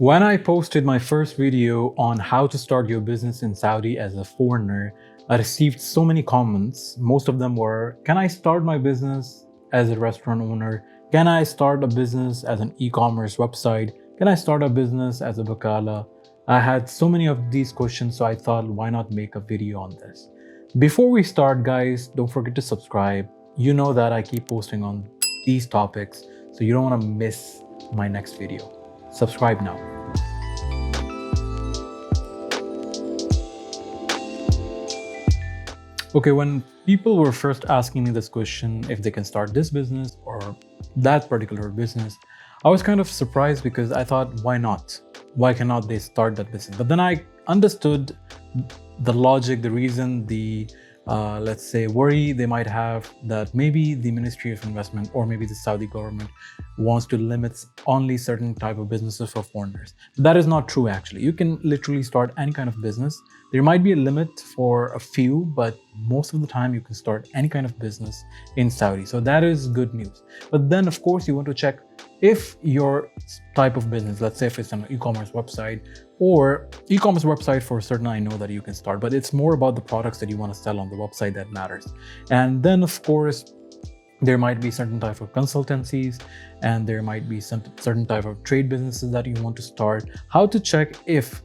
When I posted my first video on how to start your business in Saudi as a foreigner, I received so many comments. Most of them were, can I start my business as a restaurant owner? Can I start a business as an e-commerce website? Can I start a business as a bakala? I had so many of these questions, so I thought, why not make a video on this? Before we start, guys, don't forget to subscribe. You know that I keep posting on these topics, so you don't want to miss my next video. Subscribe now. Okay, when people were first asking me this question, if they can start this business or that particular business, I was kind of surprised because I thought, why not? Why cannot they start that business? But then I understood the logic, the reason, the let's say worry they might have that maybe the Ministry of Investment or maybe the Saudi government wants to limit only certain type of businesses for foreigners. That is not true actually. You can literally start any kind of business. There might be a limit for a few, but most of the time you can start any kind of business in Saudi. So that is good news. But then of course you want to check if your type of business, let's say if it's an e-commerce website or e-commerce website for certain, I know that you can start, but it's more about the products that you want to sell on the website that matters. And then of course, there might be certain type of consultancies and there might be some certain type of trade businesses that you want to start. How to check if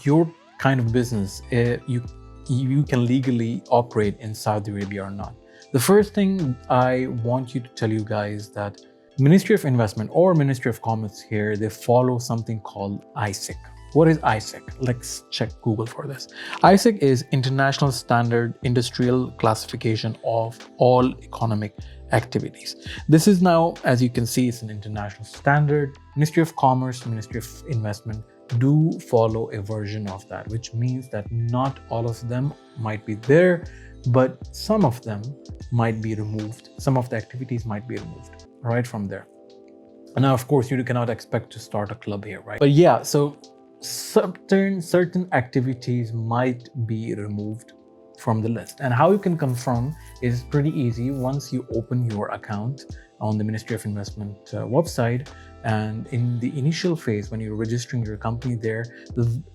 your kind of business, you can legally operate in Saudi Arabia or not. The first thing I want you to tell you guys that Ministry of Investment or Ministry of Commerce here, they follow something called ISAC. What is ISAC? Let's check Google for this. ISAC is International Standard Industrial Classification of all economic activities. This is now, as you can see, it's an international standard. Ministry of Commerce, Ministry of Investment do follow a version of that, which means that not all of them might be there, but some of them might be removed. Some of the activities might be removed right from there. And now, of course, you cannot expect to start a club here, right? But yeah, so certain activities might be removed from the list. And how you can confirm is pretty easy. Once you open your account on the Ministry of Investment website, and in the initial phase, when you're registering your company there,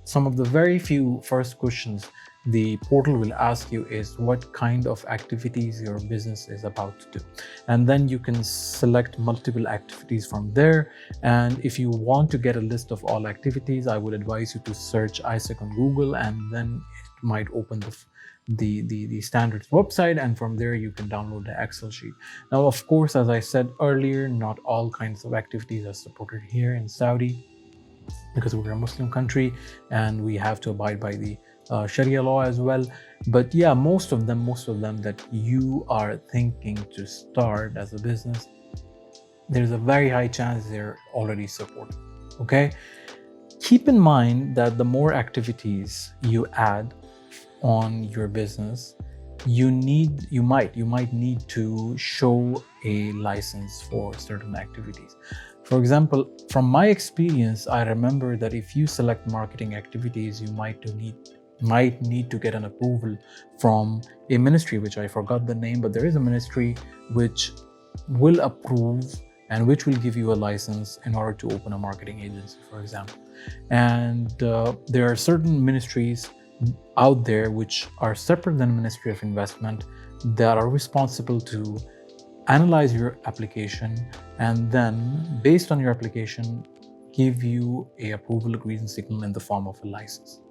some of the very few first questions the portal will ask you is what kind of activities your business is about to do. And then you can select multiple activities from there. And if you want to get a list of all activities, I would advise you to search ISAC on Google, and then it might open the standards website, and from there you can download the Excel sheet. Now, of course, as I said earlier, not all kinds of activities are supported here in Saudi because we're a Muslim country and we have to abide by the Sharia law as well. But yeah, most of them that you are thinking to start as a business, there's a very high chance they're already supported. Okay, keep in mind that the more activities you add on your business, you might need to show a license for certain activities. For example, from my experience, I remember that if you select marketing activities, you might need to get an approval from a ministry, which I forgot the name, but there is a ministry which will approve and which will give you a license in order to open a marketing agency, for example. And there are certain ministries out there which are separate than Ministry of Investment that are responsible to analyze your application and then based on your application give you a approval green signal in the form of a license.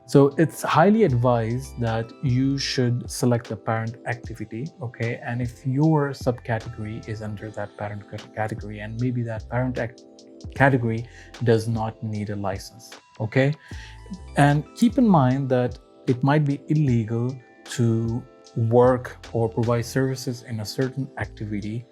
So it's highly advised that you should select the parent activity, okay? And if your subcategory is under that parent category and maybe that parent category does not need a license, okay? And keep in mind that it might be illegal to work or provide services in a certain activity.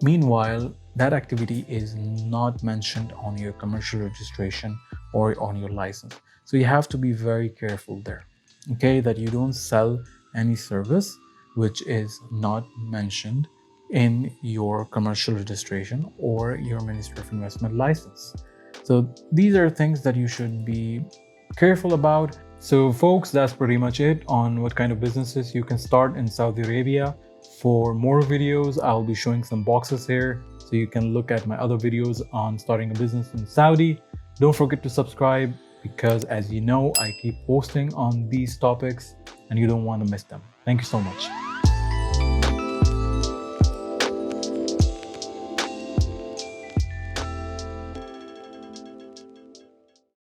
Meanwhile, that activity is not mentioned on your commercial registration or on your license. So you have to be very careful there, okay? That you don't sell any service which is not mentioned in your commercial registration or your Ministry of Investment license. So these are things that you should be careful about. So folks, that's pretty much it on what kind of businesses you can start in Saudi Arabia. For more videos, I'll be showing some boxes here. so you can look at my other videos on starting a business in Saudi. Don't forget to subscribe because, as you know, I keep posting on these topics and you don't want to miss them. Thank you so much.